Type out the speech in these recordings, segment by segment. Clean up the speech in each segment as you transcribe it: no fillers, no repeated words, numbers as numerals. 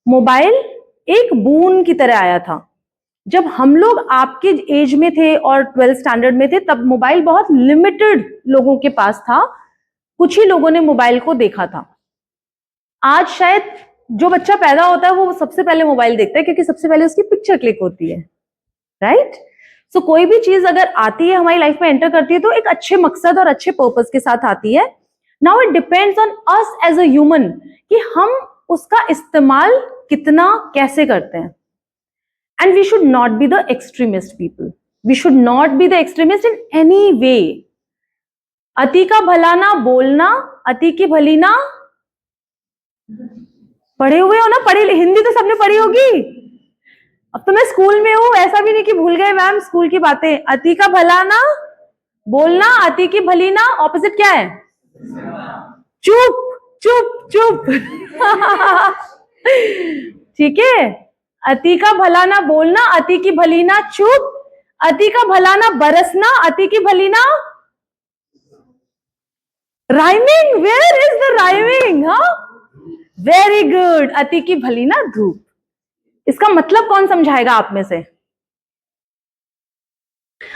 Mobile एक बून की तरह आया था। जब हम लोग आपके एज में थे और 12th स्टैंडर्ड में थे, तब मोबाइल बहुत लिमिटेड लोगों के पास था, कुछ ही लोगों ने मोबाइल को देखा था। आज शायद जो बच्चा पैदा होता है वो सबसे पहले मोबाइल देखता है, क्योंकि सबसे पहले उसकी पिक्चर क्लिक होती है, राइट? सो कोई भी चीज अगर आती है, हमारी लाइफ में एंटर करती है, तो एक अच्छे मकसद और अच्छे पर्पस के साथ आती है। Now it depends on us as a human कि हम उसका इस्तेमाल कितना कैसे करते हैं। And we should not be the extremist people, we should not be the extremist in any way. अति का भला ना बोलना, अति की भली ना, पढ़े हुए हो ना? पढ़े, हिंदी तो सबने पढ़ी होगी। अब तो मैं स्कूल में हूं, ऐसा भी नहीं कि भूल गए मैम स्कूल की बातें। अति का भला ना बोलना, अति की भली ना, ऑपोजिट क्या है? चुप चुप चुप। ठीक है, अति का भला ना बोलना, अति की भली ना चुप, अति का भला ना बरसना, अति की भली ना rhyming. Where is the rhyming? हाँ, वेरी गुड, अति की भली ना धूप। इसका मतलब कौन समझाएगा आप में से?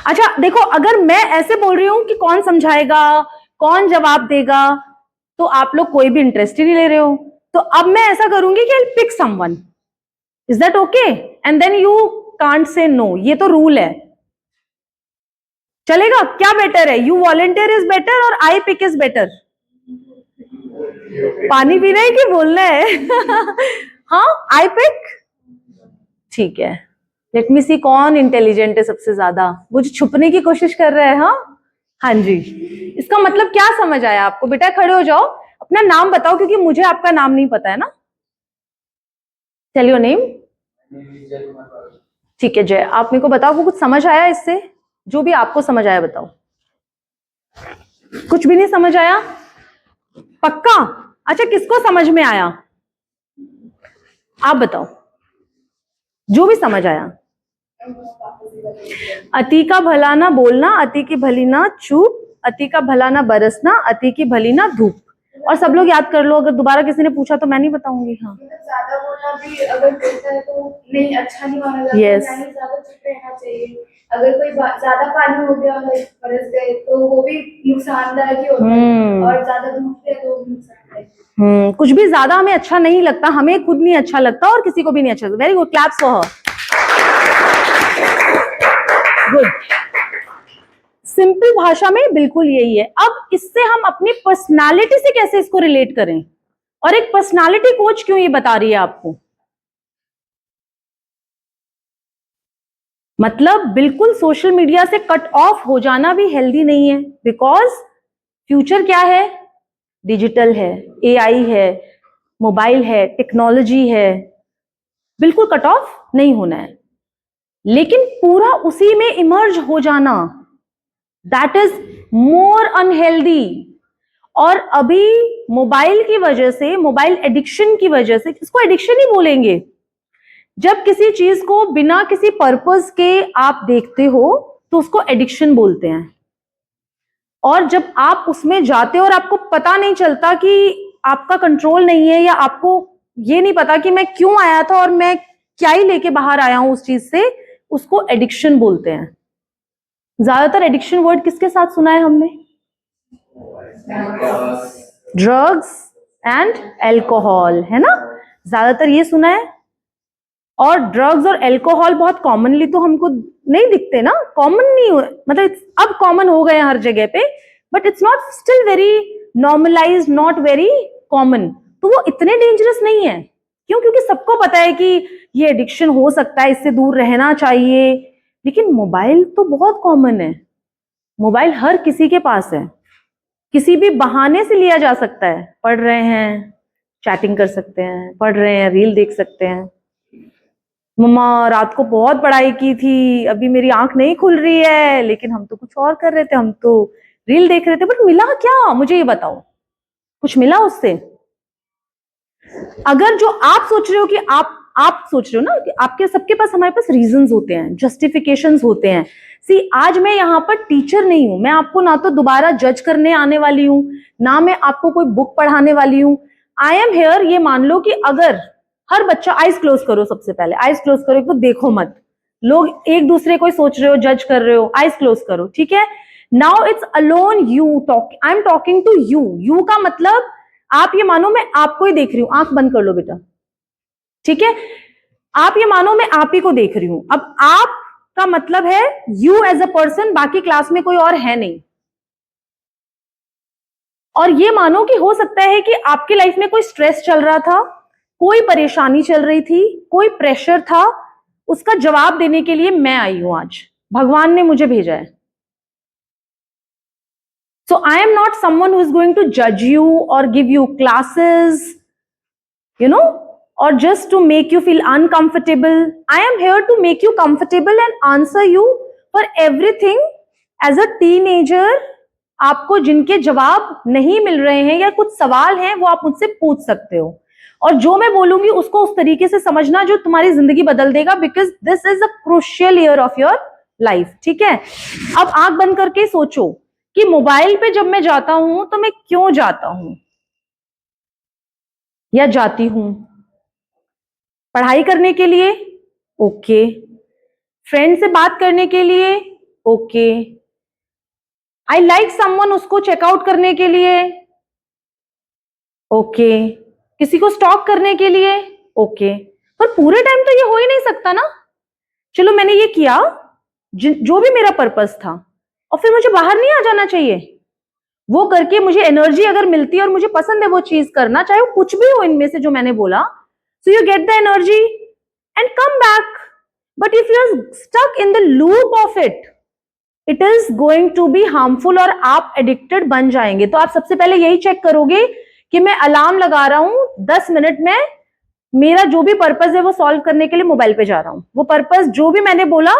अच्छा देखो, अगर मैं ऐसे बोल रही हूं कि कौन समझाएगा, कौन जवाब देगा, तो आप लोग कोई भी इंटरेस्ट ही नहीं ले रहे हो। तो अब मैं ऐसा करूंगी कि I pick someone, is that okay? And then you can't say no, ये तो रूल है। चलेगा? क्या बेटर है, यू वॉलंटियर इज बेटर और आई पिक इज बेटर? पानी पीना है कि बोलना है? हाँ, आई पिक। ठीक है, लेट मी सी कौन इंटेलिजेंट है सबसे ज्यादा। वो जो छुपने की कोशिश कर रहे हैं। हाँ हाँ जी, इसका मतलब क्या समझ आया आपको? बेटा खड़े हो जाओ, अपना नाम बताओ, क्योंकि मुझे आपका नाम नहीं पता है ना। Tell your name. ठीक है जय, आप मेरे को बताओ, वो कुछ समझ आया इससे? जो भी आपको समझ आया बताओ। कुछ भी नहीं समझ आया? पक्का? अच्छा, किसको समझ में आया आप बताओ, जो भी समझ आया। अति का भला ना बोलना, अति की भली ना चूप, अति का भला ना बरसना, अति की भली ना धूप। और सब लोग याद कर लो, अगर दोबारा किसी ने पूछा तो मैं नहीं बताऊंगी। हाँ, ज्यादा बोलना भी अगर बोलता है तो नहीं, अच्छा नहीं माना जाता। Yes. नहीं, ज्यादा चुप रहना चाहिए। अगर कोई ज्यादा पानी हो गया है, बरस गए, तो वो भी नुकसानदायक ही होता है, और ज्यादा धूप है तो नुकसानदायक। कुछ भी ज्यादा हमें अच्छा नहीं लगता, हमें खुद नहीं अच्छा लगता और किसी को भी नहीं अच्छा लगता। Very good, claps for her. Good. Simple भाषा में बिल्कुल यही है। अब इससे हम अपनी पर्सनालिटी से कैसे इसको रिलेट करें, और एक पर्सनालिटी कोच क्यों ये बता रही है आपको? मतलब बिल्कुल सोशल मीडिया से कट ऑफ हो जाना भी हेल्दी नहीं है, बिकॉज फ्यूचर क्या है? डिजिटल है, एआई है, मोबाइल है, टेक्नोलॉजी है। बिल्कुल कट ऑफ नहीं होना है, लेकिन पूरा उसी में इमर्ज हो जाना, दैट इज मोर अनहेल्दी। और अभी मोबाइल की वजह से, मोबाइल एडिक्शन की वजह से, इसको एडिक्शन ही बोलेंगे, जब किसी चीज को बिना किसी पर्पस के आप देखते हो तो उसको एडिक्शन बोलते हैं। और जब आप उसमें जाते हो और आपको पता नहीं चलता, कि आपका कंट्रोल नहीं है, या आपको ये नहीं पता कि मैं क्यों आया था और मैं क्या ही लेके बाहर आया हूं उस चीज से, उसको एडिक्शन बोलते हैं। ज्यादातर एडिक्शन वर्ड किसके साथ सुना है हमने? ड्रग्स एंड एल्कोहल, है ना? ज्यादातर ये सुना है। और ड्रग्स और एल्कोहल बहुत कॉमनली तो हमको नहीं दिखते ना, कॉमन नहीं हो, मतलब अब कॉमन हो गए हैं हर जगह पे, but it's not still very normalised, not very common. तो वो इतने डेंजरस नहीं है। क्यों? क्योंकि सबको पता है कि ये एडिक्शन हो सकता है, इससे दूर रहना चाहिए। लेकिन मोबाइल तो बहुत कॉमन है, मोबाइल हर किसी के पास है, किसी भी बहाने से लिया जा सकता है। पढ़ रहे हैं, चैटिंग कर सकते हैं, पढ़ रहे हैं, रील देख सकते हैं। मम्मा रात को बहुत पढ़ाई की थी, अभी मेरी आंख नहीं खुल रही है, लेकिन हम तो कुछ और कर रहे थे, हम तो रील देख रहे थे। बट मिला क्या, मुझे ये बताओ, कुछ मिला उससे? अगर जो आप सोच रहे हो कि आप सोच रहे हो ना कि आपके, सबके पास, हमारे पास रीजंस होते हैं, जस्टिफिकेशंस होते हैं। सी, आज मैं यहाँ पर टीचर नहीं हूं, मैं आपको ना तो दोबारा जज करने आने वाली हूं, ना मैं आपको कोई बुक पढ़ाने वाली हूं। आई एम हेयर, ये मान लो कि अगर हर बच्चा, आइज क्लोज करो, सबसे पहले आइज क्लोज करो, एक तो देखो मत, लोग एक दूसरे को सोच रहे हो, जज कर रहे हो, आइज क्लोज करो, ठीक है। Now it's alone you talk, I am talking to you. You का मतलब आप ये मानो मैं आपको ही देख रही हूं, आंख बंद कर लो बेटा, ठीक है। आप ये मानो मैं आप ही को देख रही हूं। अब आप का मतलब है यू एज अ पर्सन, बाकी क्लास में कोई और है नहीं। और ये मानो कि हो सकता है कि आपकी लाइफ में कोई स्ट्रेस चल रहा था, कोई परेशानी चल रही थी, कोई प्रेशर था, उसका जवाब देने के लिए मैं आई हूं आज, भगवान ने मुझे भेजा है। So I am not someone who is going to जज यू और give you classes, you know, or just to make you feel uncomfortable. I am here to make you comfortable and answer you for everything. As a teenager, आपको जिनके जवाब नहीं मिल रहे हैं या कुछ सवाल हैं वो आप मुझसे पूछ सकते हो, और जो मैं बोलूंगी उसको उस तरीके से समझना जो तुम्हारी जिंदगी बदल देगा, because this is a crucial year of your life, ठीक है। अब आंख बंद करके सोचो कि मोबाइल पे जब मैं जाता हूं तो मैं क्यों जाता हूं या जाती हूं? पढ़ाई करने के लिए, ओके। फ्रेंड से बात करने के लिए, ओके। आई लाइक समवन, उसको चेकआउट करने के लिए, ओके। किसी को स्टॉक करने के लिए, ओके। पर पूरे टाइम तो ये हो ही नहीं सकता ना। चलो मैंने ये किया जो भी मेरा पर्पस था, और फिर मुझे बाहर नहीं आ जाना चाहिए। वो करके मुझे एनर्जी अगर मिलती है और मुझे पसंद है वो चीज करना, चाहे वो कुछ भी हो इनमें से जो मैंने बोला, so you get the energy and come back. But if you are stuck in the loop of it, it is going to be harmful और आप addicted बन जाएंगे। तो आप सबसे पहले यही चेक करोगे कि मैं अलार्म लगा रहा हूं 10 मिनट में, मेरा जो भी पर्पस है वो सॉल्व करने के लिए मोबाइल पे जा रहा हूं। वो पर्पस जो भी मैंने बोला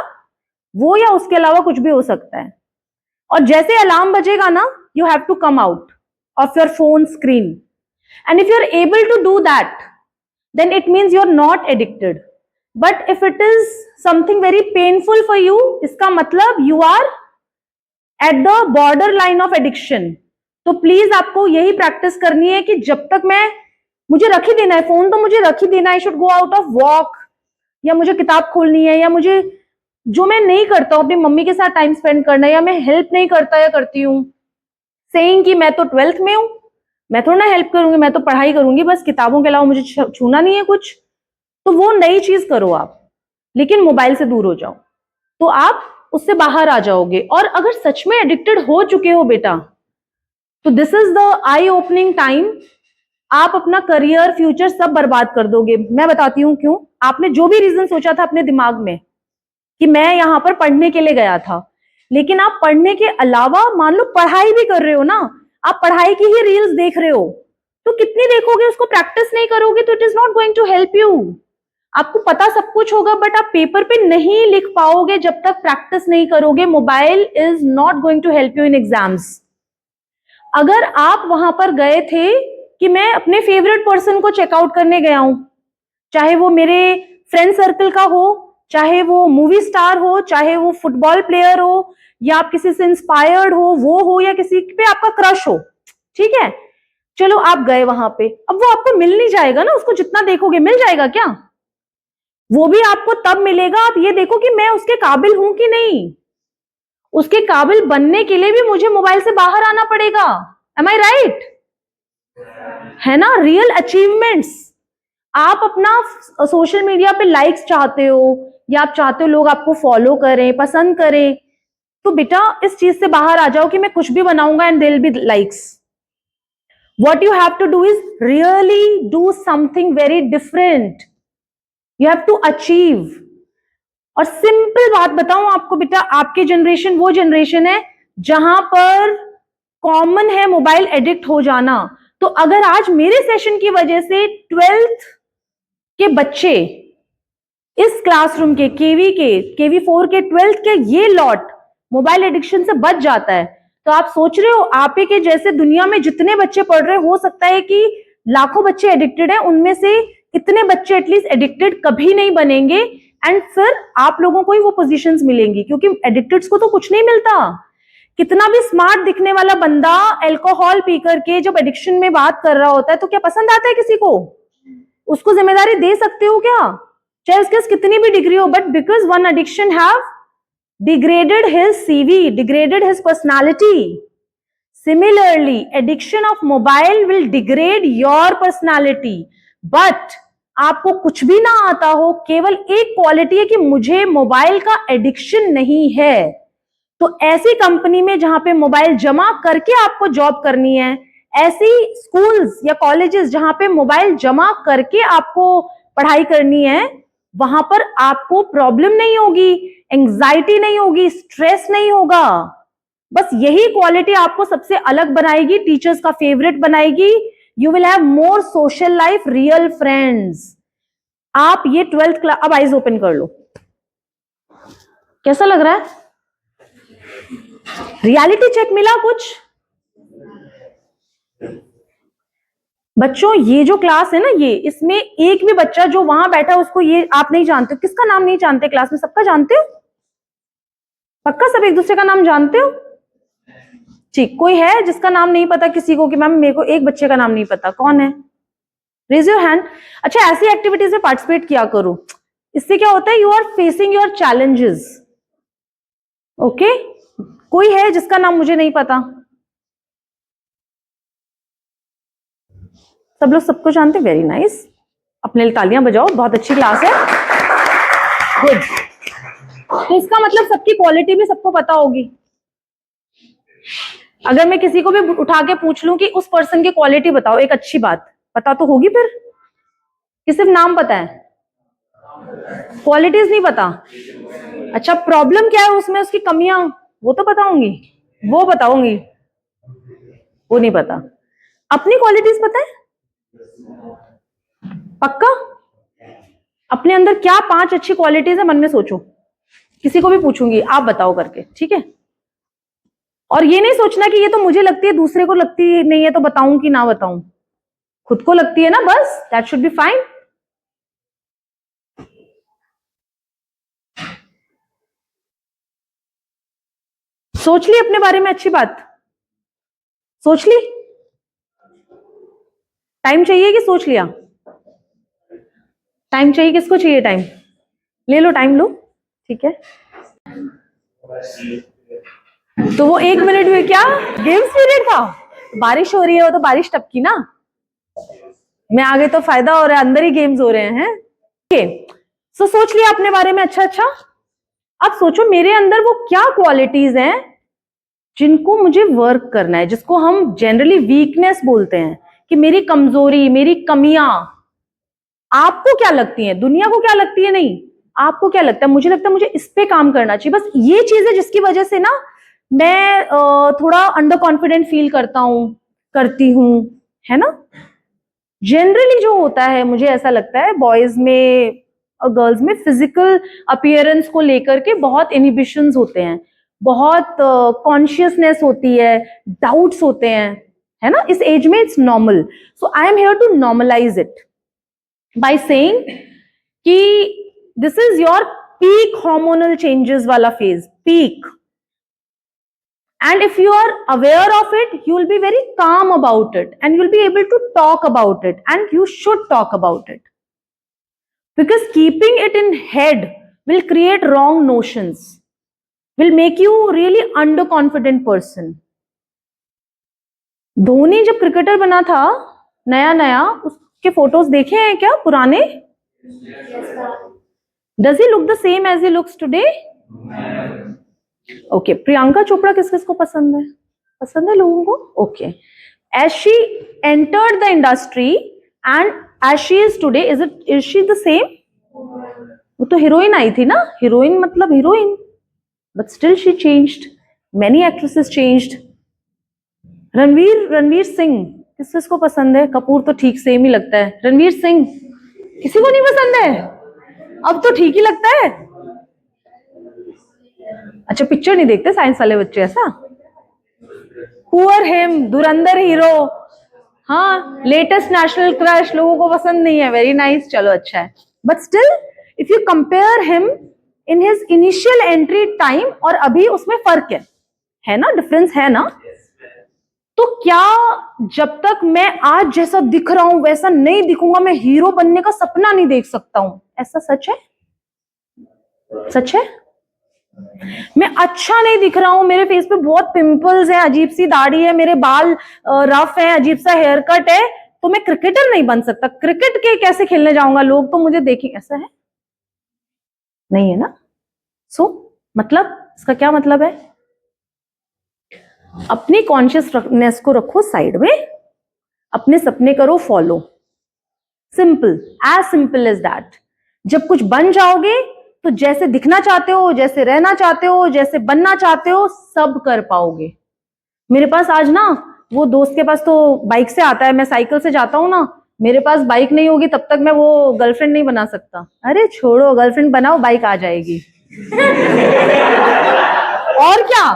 वो या उसके अलावा कुछ भी हो सकता है। और जैसे अलार्म बजेगा ना, you have to come out of your phone screen, and if you are able to do that, then it means you are not addicted. But if it is something very painful for you, इसका मतलब you are at the border line of addiction. तो please आपको यही practice करनी है कि जब तक मुझे रख ही देना है फोन, तो मुझे रख ही देना है। I should go out of walk, या मुझे किताब खोलनी है, या मुझे जो मैं नहीं करता हूं अपनी मम्मी के साथ टाइम स्पेंड करना है, या मैं हेल्प नहीं करता या करती हूँ, सेइंग कि मैं तो 12th में हूं, मैं थोड़ा ना हेल्प करूंगी, मैं तो पढ़ाई करूंगी बस, किताबों के अलावा मुझे छूना नहीं है कुछ। तो वो नई चीज करो आप, लेकिन मोबाइल से दूर हो जाओ, तो आप उससे बाहर आ जाओगे। और अगर सच में एडिक्टेड हो चुके हो बेटा, तो this is the I opening time. आप अपना करियर, फ्यूचर सब बर्बाद कर दोगे। मैं बताती हूँ क्यों। आपने जो भी रीजन सोचा था अपने दिमाग में कि मैं यहाँ पर पढ़ने के लिए गया था, लेकिन आप पढ़ने के अलावा मान लो पढ़ाई भी कर रहे हो ना, आप पढ़ाई की ही रील्स देख रहे हो, तो कितनी देखोगे, उसको प्रैक्टिस नहीं करोगे तो it is not going to help you. आपको पता सब कुछ होगा बट आप पेपर पे नहीं लिख पाओगे जब तक प्रैक्टिस नहीं करोगे। Mobile is not going to help you in exams. अगर आप वहां पर गए थे कि मैं अपने फेवरेट पर्सन को चेकआउट करने गया हूं, चाहे वो मेरे फ्रेंड सर्कल का हो, चाहे वो मूवी स्टार हो, चाहे वो फुटबॉल प्लेयर हो, या आप किसी से इंस्पायर्ड हो या किसी पे आपका क्रश हो, ठीक है, चलो आप गए वहां पे। अब वो आपको मिल नहीं जाएगा ना, उसको जितना देखोगे मिल जाएगा क्या? वो भी आपको तब मिलेगा आप ये देखो कि मैं उसके काबिल हूं कि नहीं। उसके काबिल बनने के लिए भी मुझे मोबाइल से बाहर आना पड़ेगा। एम आई राइट? है ना? रियल अचीवमेंट्स आप अपना सोशल मीडिया पे लाइक्स चाहते हो, या आप चाहते हो लोग आपको फॉलो करें, पसंद करें, तो बेटा इस चीज से बाहर आ जाओ कि मैं कुछ भी बनाऊंगा and there will be likes. What you have to do is really do something very different. You have to achieve. और सिंपल बात बताऊं आपको बेटा, आपकी जनरेशन वो जनरेशन है जहां पर कॉमन है मोबाइल एडिक्ट हो जाना। तो अगर आज मेरे सेशन की वजह से 12th के बच्चे इस क्लासरूम के केवी 4 के 12th के ये लॉट मोबाइल एडिक्शन से बच जाता है, तो आप सोच रहे हो आप ही के जैसे दुनिया में जितने बच्चे पढ़ रहे, हो सकता है कि लाखों बच्चे एडिक्टेड हैं, उनमें से इतने बच्चे एटलीस्ट एडिक्टेड कभी नहीं बनेंगे, एंड फिर आप लोगों को ही वो पोजीशंस मिलेंगी, क्योंकि एडिक्टेड्स को तो कुछ नहीं मिलता। कितना भी स्मार्ट दिखने वाला बंदा अल्कोहल पी करके जब एडिक्शन में बात कर रहा होता है तो क्या पसंद आता है किसी को? उसको जिम्मेदारी दे सकते हो क्या, चाहे उसके पास कितनी भी डिग्री हो, but because one addiction have degraded his CV, degraded his personality. Similarly, addiction of mobile will degrade your personality. But आपको कुछ भी ना आता हो, केवल एक क्वालिटी है कि मुझे मोबाइल का एडिक्शन नहीं है, तो ऐसी कंपनी में जहां पे मोबाइल जमा करके आपको जॉब करनी है, ऐसी स्कूल्स या कॉलेजेस जहां पे मोबाइल जमा करके आपको पढ़ाई करनी है, वहां पर आपको प्रॉब्लम नहीं होगी, एंजाइटी नहीं होगी, स्ट्रेस नहीं होगा. बस यही क्वालिटी आपको सबसे अलग बनाएगी, टीचर्स का फेवरेट बनाएगी. You will have more social life, real friends. आप ये 12th क्लास, अब आइज ओपन कर लो. कैसा लग रहा है? रियलिटी चेक मिला कुछ? बच्चों ये जो क्लास है ना, ये इसमें एक भी बच्चा जो वहां बैठा है उसको ये आप नहीं जानते हो, किसका नाम नहीं जानते क्लास में? सबका जानते हो? पक्का सब एक दूसरे का नाम जानते हो? ठीक, कोई है जिसका नाम नहीं पता किसी को कि मैम मेरे को एक बच्चे का नाम नहीं पता? कौन है? Raise your hand. अच्छा, ऐसी एक्टिविटीज में पार्टिसिपेट किया करो. इससे क्या होता है, you are facing your challenges. Okay, कोई है जिसका नाम मुझे नहीं पता? सब लोग सबको जानते. वेरी नाइस, अपने लिए तालियां बजाओ, बहुत अच्छी क्लास है. गुड. तो इसका मतलब सबकी क्वालिटी भी सबको पता होगी. अगर मैं किसी को भी उठा के पूछ लूं कि उस पर्सन की क्वालिटी बताओ, एक अच्छी बात, पता तो होगी फिर, कि सिर्फ नाम पता है, क्वालिटीज नहीं पता. अच्छा, प्रॉब्लम क्या है उसमें, उसकी कमियां, वो तो बताऊंगी, वो बताऊंगी, वो नहीं पता. अपनी क्वालिटीज पता है? पक्का? अपने अंदर क्या 5 अच्छी क्वालिटीज है, मन में सोचो. किसी को भी पूछूंगी, आप बताओ करके, ठीक है? और ये नहीं सोचना कि ये तो मुझे लगती है, दूसरे को लगती नहीं है, तो बताऊं कि ना बताऊं. खुद को लगती है ना, बस, दैट शुड बी फाइन. सोच ली अपने बारे में अच्छी बात? सोच ली? टाइम चाहिए कि सोच लिया? टाइम चाहिए, किसको चाहिए टाइम? ले लो, टाइम लो, ठीक है. तो वो 1 मिनट में क्या गेम्स पीरियड था? बारिश हो रही है, वो तो बारिश टपकी ना, मैं आगे तो फायदा हो रहा है, अंदर ही गेम्स हो रहे हैं. ओके, सो सोच लिया अपने बारे में. अच्छा, अब सोचो मेरे अंदर वो क्या क्वालिटीज हैं जिनको मुझे वर्क करना है, जिसको हम जनरली वीकनेस बोलते हैं, कि मेरी कमजोरी, मेरी कमियां. आपको क्या लगती है, दुनिया को क्या लगती है? नहीं, आपको क्या लगता है? मुझे लगता है मुझे इस पे काम करना चाहिए. बस ये चीज है जिसकी वजह से ना मैं थोड़ा अंडर कॉन्फिडेंट फील करती हूं, है ना. जनरली जो होता है, मुझे ऐसा लगता है बॉयज में और गर्ल्स में फिजिकल अपीयरेंस को लेकर के बहुत इनहिबिशंस होते हैं, बहुत कॉन्शियसनेस होती है, डाउट्स होते हैं, है ना. इस एज में it's normal. So I am here to normalise it by saying कि this is your peak hormonal changes वाला phase, peak. And if you are aware of it, you will be very calm about it and you will be able to talk about it, and you should talk about it, because keeping it in head will create wrong notions, will make you really underconfident person. Dhoni जब cricketer बना था नया नया, उसके photos देखे हैं क्या पुराने? Does he look the same as he looks today? Okay, Priyanka Chopra किस किस को पसंद है? पसंद है लोगों को? Okay. As she entered the industry and as she is today, is she the same? वो तो हीरोइन आई थी ना, हीरोइन मतलब heroine, but still she changed. Many actresses changed. Ranveer Singh किस किस को पसंद है? कपूर तो ठीक सेम ही लगता है. रणवीर सिंह किसी को नहीं पसंद है? अब तो ठीक ही लगता है. अच्छा, पिक्चर नहीं देखते साइंस वाले बच्चे ऐसा? पुअर हिम, धुरंधर हीरो, हाँ, लेटेस्ट नेशनल क्रश, लोगों को पसंद नहीं है. वेरी नाइस, चलो अच्छा है. But still if you compare him in his initial entry time और अभी, उसमें फर्क है ना, डिफरेंस है ना. तो क्या जब तक मैं आज जैसा दिख रहा हूं वैसा नहीं दिखूंगा, मैं हीरो बनने का सपना नहीं देख सकता हूं? ऐसा सच है? सच है? मैं अच्छा नहीं दिख रहा हूं, मेरे फेस पे बहुत पिंपल्स है, अजीब सी दाढ़ी है, मेरे बाल रफ है, अजीब सा हेयर कट है, तो मैं क्रिकेटर नहीं बन सकता। क्रिकेट के कैसे खेलने जाऊंगा, लोग तो मुझे देखेंगे। ऐसा है? नहीं है ना? मतलब इसका क्या मतलब है? अपनी कॉन्शियसनेस को रखो साइड में, अपने सपने करो फॉलो। Simple as that. जब कुछ बन जाओगे तो जैसे दिखना चाहते हो, जैसे रहना चाहते हो, जैसे बनना चाहते हो, सब कर पाओगे। मेरे पास आज ना, वो दोस्त के पास तो बाइक से आता है, मैं साइकिल से जाता हूं ना, मेरे पास बाइक नहीं होगी तब तक मैं वो गर्लफ्रेंड नहीं बना सकता। अरे छोड़ो, गर्लफ्रेंड बनाओ, बाइक आ जाएगी। और क्या,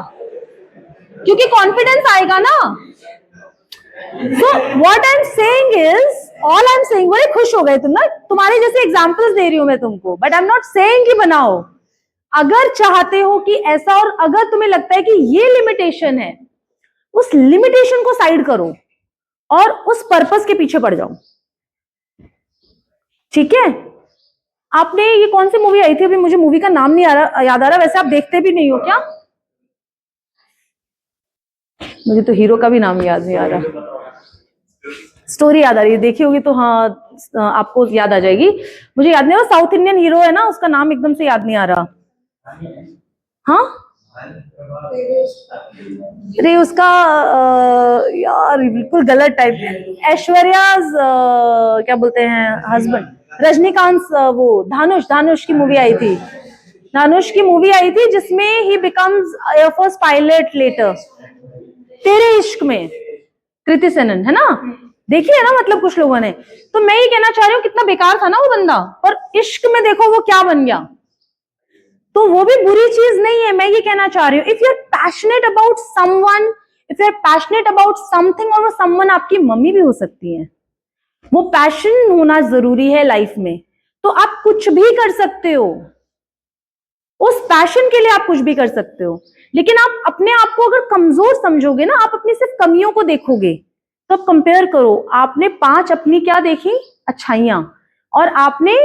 क्योंकि कॉन्फिडेंस आएगा ना। So what I'm saying is, all I'm saying, बड़े खुश हो गए तुम ना, तुम्हारे जैसे एग्जांपल्स दे रही हूं मैं तुमको, but I am not saying कि बनाओ। अगर चाहते हो कि ऐसा, और अगर तुम्हें लगता है कि ये लिमिटेशन है, उस लिमिटेशन को साइड करो और उस पर्पस के पीछे पड़ जाओ। ठीक है? आपने ये कौन सी मूवी आई थी, अभी मुझे मूवी का नाम नहीं याद आ रहा, वैसे आप देखते भी नहीं हो क्या? मुझे तो हीरो का भी नाम याद नहीं आ रहा, स्टोरी याद आ रही है, देखी होगी तो हाँ आपको याद आ जाएगी। मुझे याद नहीं आ रहा, साउथ इंडियन हीरो है ना, उसका नाम एकदम से याद नहीं आ रहा। हाँ, अरे उसका यार बिल्कुल गलत टाइप, ऐश्वर्या क्या बोलते हैं हस्बैंड, रजनीकांत, वो धानुष की मूवी आई थी। धानुष की मूवी आई थी जिसमें he becomes air force pilot later, Tere Ishq में, कृति सेनन, है ना? देखिए ना, मतलब कुछ लोगों ने। तो मैं ये कहना चाह रही हूँ, कितना बेकार था ना वो बंदा, पर इश्क में देखो वो क्या बन गया। तो वो भी बुरी चीज नहीं है, मैं ये कहना चाह रही हूँ, if you are passionate about someone, if you are passionate about something, और वो समवन आपकी मम्मी भी हो सकती है, वो पैशन होना जरूरी है लाइफ में। तो आप कुछ भी कर सकते हो, उस पैशन के लिए आप कुछ भी कर सकते हो। लेकिन आप अपने आप को अगर कमजोर समझोगे ना, आप अपनी सिर्फ कमियों को देखोगे, तो आप कंपेयर करो, आपने 5 अपनी क्या देखी, अच्छाइयां, और आपने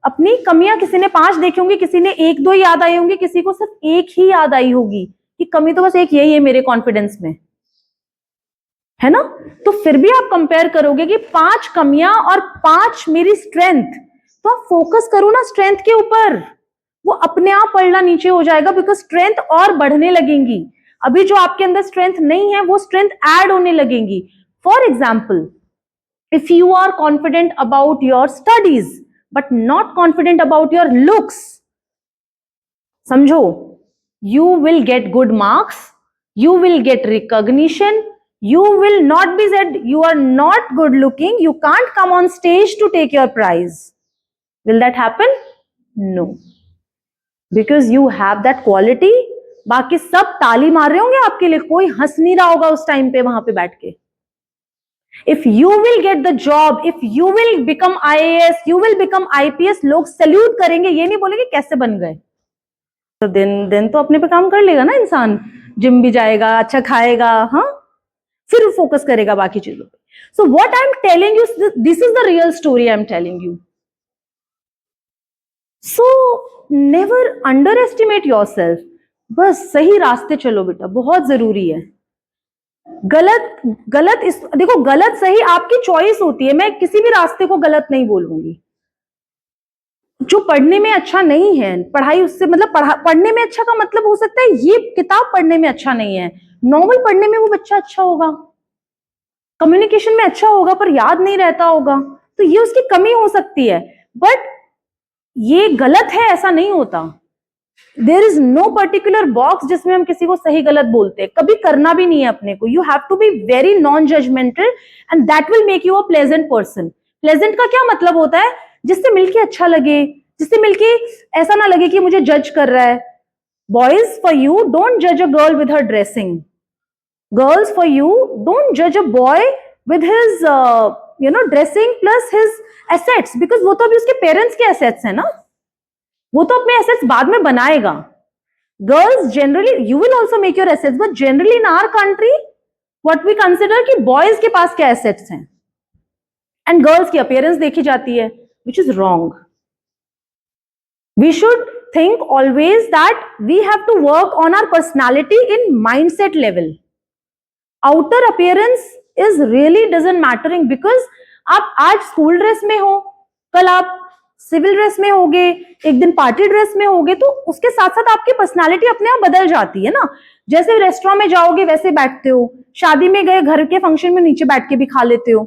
अपनी कमियां, किसी ने 5 देखी होंगी, किसी ने 1-2 याद आई होंगी, किसी को सिर्फ 1 ही याद आई होगी कि कमी तो बस एक यही है मेरे कॉन्फिडेंस में, है ना? तो फिर भी आप कंपेयर करोगे कि 5 कमियां और 5 मेरी स्ट्रेंथ, तो आप फोकस करो ना स्ट्रेंथ के ऊपर, वो अपने आप पलड़ा नीचे हो जाएगा, बिकॉज स्ट्रेंथ और बढ़ने लगेंगी। अभी जो आपके अंदर स्ट्रेंथ नहीं है, वो स्ट्रेंथ ऐड होने लगेंगी। For example, if you are confident about your studies but not confident about your looks, समझो, you will get good marks, you will get recognition, you will not be said you are not good looking, you can't come on stage to take your prize. Will that happen? No, because you have that quality. बाकी सब ताली मार रहे होंगे आपके लिए, कोई हंस नहीं रहा होगा उस टाइम पे वहां पे बैठ के। If you will get the job, if you will become IAS, you will become IPS, लोग सैल्यूट करेंगे, ये नहीं बोलेंगे कैसे बन गए। तो दिन तो अपने पे काम कर लेगा ना इंसान, जिम भी जाएगा, अच्छा खाएगा, हाँ, फिर फोकस करेगा बाकी चीजों पे। So what I'm telling you, this is the real story I'm telling you. So never underestimate yourself. बस सही रास्ते चलो बेटा, बहुत जरूरी है। गलत इस देखो, गलत सही आपकी चॉइस होती है, मैं किसी भी रास्ते को गलत नहीं बोलूंगी। जो पढ़ने में अच्छा नहीं है, पढ़ाई उससे मतलब पढ़ने में अच्छा का मतलब हो सकता है ये किताब पढ़ने में अच्छा नहीं है, नॉवल पढ़ने में वो बच्चा अच्छा होगा, कम्युनिकेशन में अच्छा होगा, पर याद नहीं रहता होगा, तो ये उसकी कमी हो सकती है। बट ये गलत है ऐसा नहीं होता। There is no particular box जिसमें हम किसी को सही गलत बोलते हैं, कभी करना भी नहीं है अपने को। You have to be very non judgemental and that will make you a pleasant person. Pleasant का क्या मतलब होता है? जिससे मिलके अच्छा लगे, जिससे मिलके ऐसा ना लगे कि मुझे जज कर रहा है। बॉयज, फॉर यू डोंट जज a girl with her dressing, girls for you don't जज a boy with his dressing plus his assets, because वो तो अभी उसके पेरेंट्स के एसेट्स है ना, वो तो अपने एसेट्स बाद में बनाएगा। Girls generally, you will also make your assets, but generally in our country what we consider कि बॉयज के पास क्या एसेट्स हैं, एंड गर्ल्स की अपीयरेंस देखी जाती है, which is wrong. We should think always that we have to work on our personality in mindset level. Outer appearance is really doesn't mattering because आप आज स्कूल ड्रेस में हो, कल आप सिविल ड्रेस में होगे, एक दिन पार्टी ड्रेस में होगे, तो उसके साथ साथ आपकी पर्सनालिटी अपने आप बदल जाती है ना. जैसे रेस्टोरेंट में जाओगे वैसे बैठते हो, शादी में गए घर के फंक्शन में नीचे बैठ के भी खा लेते हो,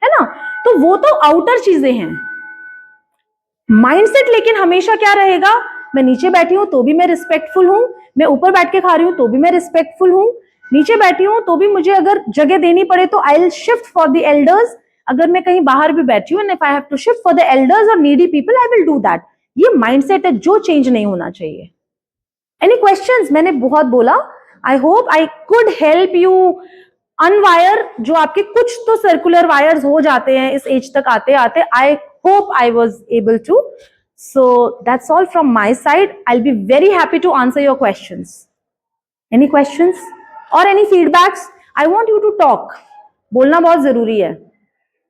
है ना. तो वो तो आउटर चीजें हैं. माइंडसेट लेकिन हमेशा क्या रहेगा, मैं नीचे बैठी हूं तो भी मैं रिस्पेक्टफुल हूं, मैं ऊपर बैठ के खा रही हूं तो भी मैं रिस्पेक्टफुल हूं, नीचे बैठी हूं तो भी मुझे अगर जगह देनी पड़े तो I will shift for the elders. अगर मैं कहीं बाहर भी बैठी हूं, if I have to shift for the elders और needy people, I will do that. ये माइंडसेट है जो चेंज नहीं होना चाहिए. Any questions? मैंने बहुत बोला. I hope I could help you unwire जो आपके कुछ तो सर्कुलर वायर्स हो जाते हैं इस एज तक आते आते. आई hope I was able to. So that's all from my side. I'll be very happy to answer your questions. Any questions or any feedbacks? I want you to talk. बोलना बहुत जरूरी है.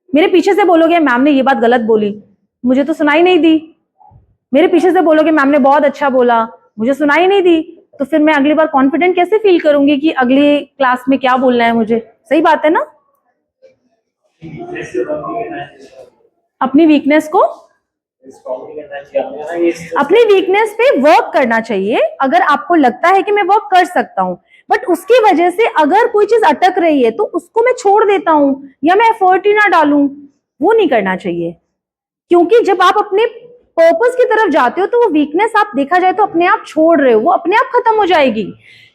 मेरे पीछे से बोलोगे मैम ने ये बात गलत बोली, मुझे तो सुनाई नहीं दी. मेरे पीछे से बोलोगे मैम ने बहुत अच्छा बोला, मुझे सुनाई नहीं दी. तो फिर मैं अगली बार कॉन्फिडेंट कैसे फील करूंगी कि अगली क्लास में क्या बोलना है मुझे. सही बात है ना. अपनी वीकनेस को, अपनी वीकनेस पे वर्क करना चाहिए. अगर आपको लगता है कि मैं वर्क कर सकता हूं, बट उसकी वजह से अगर कोई चीज अटक रही है तो उसको मैं छोड़ देता हूं या मैं एफर्ट ही ना डालूं, वो नहीं करना चाहिए. क्योंकि जब आप अपने पर्पस की तरफ जाते हो तो वो वीकनेस आप देखा जाए तो अपने आप छोड़ रहे हो, वो अपने आप खत्म हो जाएगी.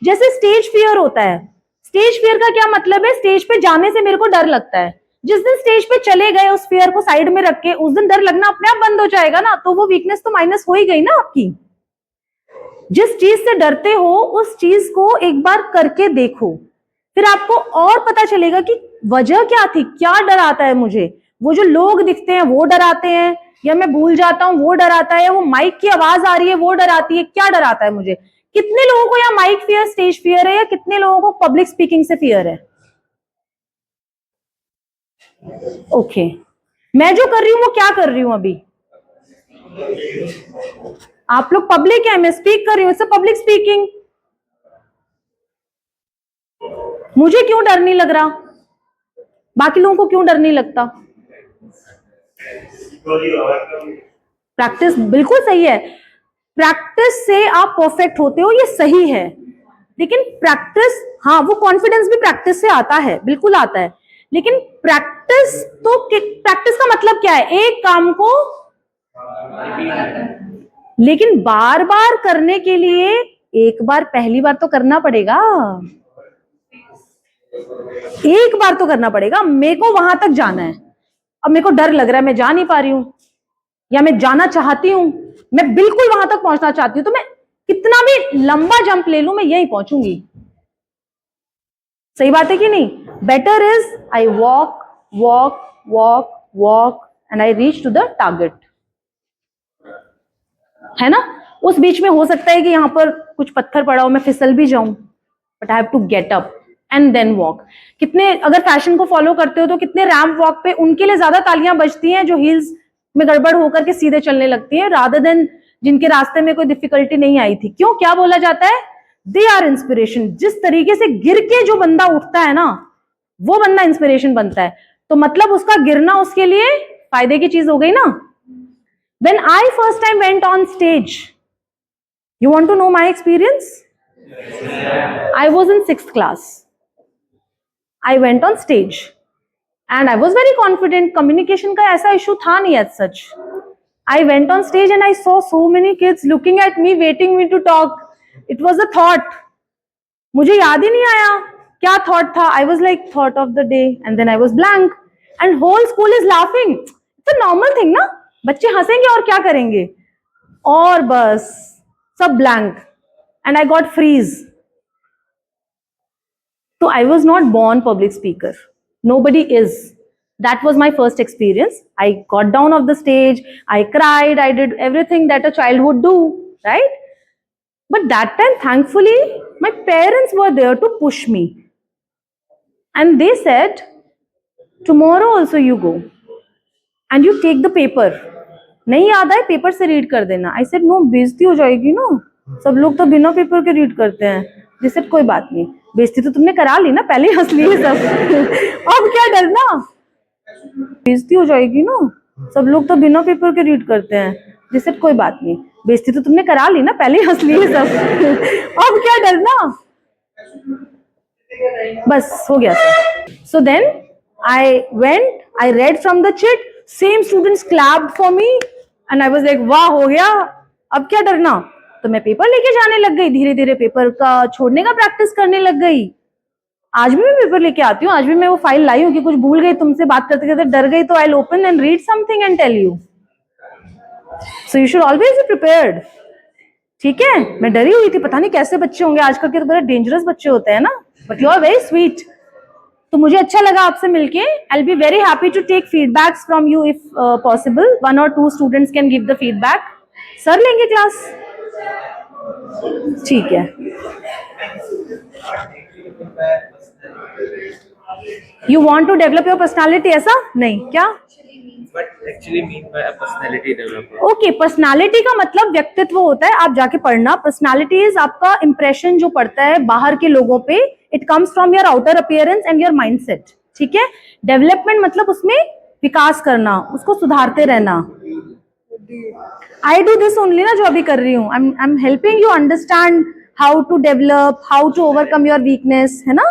जैसे स्टेज फियर होता है. स्टेज फियर का क्या मतलब है? स्टेज पे जाने से मेरे को डर लगता है. जिस दिन स्टेज पे चले गए उस फियर को साइड में रख के, उस दिन डर लगना अपने आप बंद हो जाएगा ना. तो वो वीकनेस तो माइनस हो ही गई ना आपकी. जिस चीज से डरते हो उस चीज को एक बार करके देखो, फिर आपको और पता चलेगा कि वजह क्या थी, क्या डर आता है मुझे. वो जो लोग दिखते हैं वो डराते हैं, या मैं भूल जाता हूं वो डर आता है, वो माइक की आवाज आ रही है वो डर आती है, क्या डर आता है मुझे. कितने लोगों को या माइक फियर, स्टेज फियर है, या कितने लोगों को पब्लिक स्पीकिंग से फियर है. ओके मैं जो कर रही हूं वो क्या कर रही हूं अभी. आप लोग पब्लिक है, मैं स्पीक कर रही हूं, इससे पब्लिक स्पीकिंग. मुझे क्यों डर नहीं लग रहा, बाकी लोगों को क्यों डर नहीं लगता. प्रैक्टिस बिल्कुल सही है. प्रैक्टिस से आप परफेक्ट होते हो, ये सही है. लेकिन प्रैक्टिस, हाँ वो कॉन्फिडेंस भी प्रैक्टिस से आता है, बिल्कुल आता है. लेकिन प्रैक्टिस तो, प्रैक्टिस का मतलब क्या है? एक काम को लेकिन बार बार करने के लिए एक बार, पहली बार तो करना पड़ेगा, एक बार तो करना पड़ेगा. मेरे को वहां तक जाना है, अब मेरे को डर लग रहा है, मैं जा नहीं पा रही हूं, या मैं जाना चाहती हूं, मैं बिल्कुल वहां तक पहुंचना चाहती हूं, तो मैं कितना भी लंबा जंप ले लूं मैं यहीं पहुंचूंगी. सही बात है कि नहीं. Better is I walk walk walk walk and I reach to the target, है ना. उस बीच में हो सकता है कि यहां पर कुछ पत्थर पड़ा हो, मैं फिसल भी जाऊं, but I have to get up and then walk. कितने, अगर फैशन को फॉलो करते हो तो कितने रैंप वॉक पे उनके लिए ज्यादा तालियां बजती हैं जो हील्स में गड़बड़ होकर के सीधे चलने लगती है, रादर देन जिनके रास्ते में कोई डिफिकल्टी नहीं आई थी. क्यों, क्या बोला जाता है? They are inspiration. जिस तरीके से गिर के जो बंदा उठता है ना, वो बंदा इंस्पिरेशन बनता है. तो मतलब उसका गिरना उसके लिए फायदे की चीज हो गई ना. When I first time went on stage, you want to know my experience? I was in 6th class. I went on stage and I was very confident. Communication का ऐसा issue था नहीं as such. I went on stage and I saw so many kids looking at me, waiting me to talk. It was a thought. मुझे याद ही नहीं आया क्या thought था. I was like thought of the day and then I was blank and whole school is laughing. It's a normal thing ना. बच्चे हंसेंगे और क्या करेंगे, और बस सब blank and I got freeze. तो I was not born public speaker. Nobody is. That was my first experience. I got down off the stage, I cried, I did everything that a child would do, right? But that time, thankfully, my parents were there to push me. and they said tomorrow also you go and you take the paper. नहीं याद आए paper से read कर देना. I said no, बेइज्जती हो जाएगी ना, सब लोग तो बिना पेपर के रीड करते हैं. They said कोई बात नहीं, बेइज्जती तो तुमने करा ली ना, पहले ही हंस लिए सब. अब क्या डरना, बेइज्जती हो जाएगी ना, सब लोग तो बिना पेपर के रीड करते हैं. They said कोई बात नहीं, बेइज्जती तो तुमने करा ली ना, पहले ही हंस लिए सब. अब क्या डरना, बस हो गया sir. So then I went, I read from the chit, same students clapped for me and I was like वाह हो गया, अब क्या डरना. तो मैं पेपर लेके जाने लग गई, धीरे धीरे पेपर का छोड़ने का प्रैक्टिस करने लग गई. आज भी मैं पेपर लेके आती हूँ, आज भी मैं वो फाइल लाई हूँ कि कुछ भूल गई, तुमसे बात करते करते डर गई तो I will open and read something and tell you. So you should always be prepared. ठीक है, मैं डरी हुई थी, पता नहीं कैसे बच्चे होंगे, आजकल के तो बड़े डेंजरस बच्चे होते हैं ना, but you are very sweet. तो मुझे अच्छा लगा आपसे मिलके. I will be very happy to take feedbacks from you if possible. 1 or 2 students can give the feedback. Sir लेंगे क्लास, ठीक है. You want to develop your personality, ऐसा नहीं क्या? What actually mean by a personality developer? Okay, personality का मतलब व्यक्तित्व होता है. आप जाके पढ़ना. पर्सनालिटी इज आपका इंप्रेशन जो पड़ता है बाहर के लोगों पे. It comes from your outer appearance and your mindset. ठीक है. डेवलपमेंट मतलब उसमें विकास करना, उसको सुधारते रहना. आई डू दिस ओनली ना, जो अभी कर रही हूँ. I am helping you understand how to develop, how to overcome your weakness, है ना.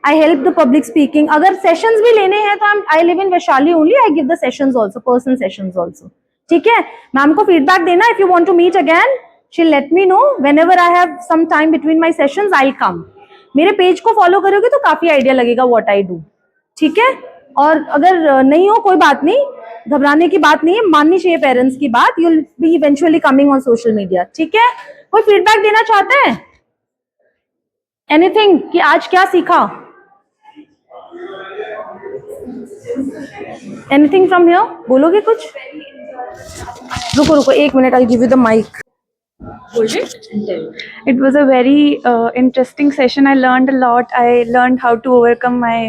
I help the public speaking. अगर सेशंस भी लेने हैं तो I live in Vaishali only. I give the sessions also, personal sessions also. ठीक है. Ma'am को फीडबैक देना. If you want to meet again, she will let me know. Whenever I have some time between my sessions, I will come. मेरे page को follow करोगे तो काफी idea लगेगा व्हाट आई डू. ठीक है. और अगर नहीं हो, कोई बात नहीं, घबराने की बात नहीं है, माननी चाहिए पेरेंट्स की बात. You will be eventually coming on social media. ठीक है. कोई फीडबैक देना चाहते हैं? एनीथिंग कि आज क्या सीखा? Anything from here? बोलोगे कुछ? रुको रुको 1 minute, I give you the mic. It was a very interesting session. I learned a lot. I learned how to overcome my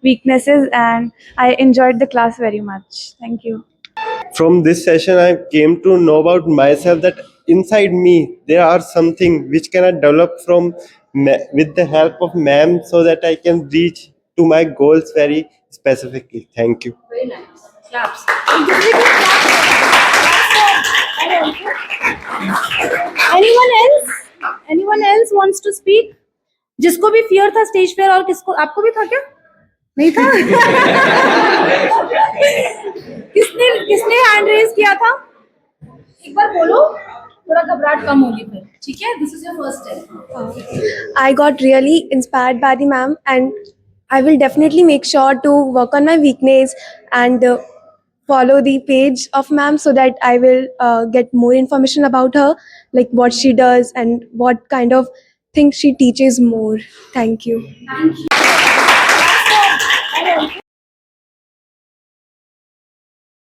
weaknesses, and I enjoyed the class very much. Thank you. From this session, I came to know about myself that inside me there are something which can I develop from with the help of ma'am, so that I can reach to my goals very specifically. Thank you. Very nice. Claps. Anyone else? Anyone else wants to speak? जिसको भी fear था stage fear, और किसको, आपको भी था क्या? नहीं था? किसने हैंड रेज किया था? एक बार बोलो, थोड़ा घबराहट कम होगी फिर. ठीक है. This is your first step. I got really inspired by the ma'am, and I will definitely make sure to work on my weakness and follow the page of ma'am, so that I will get more information about her, like what she does and what kind of things she teaches more. Thank you. Thank you.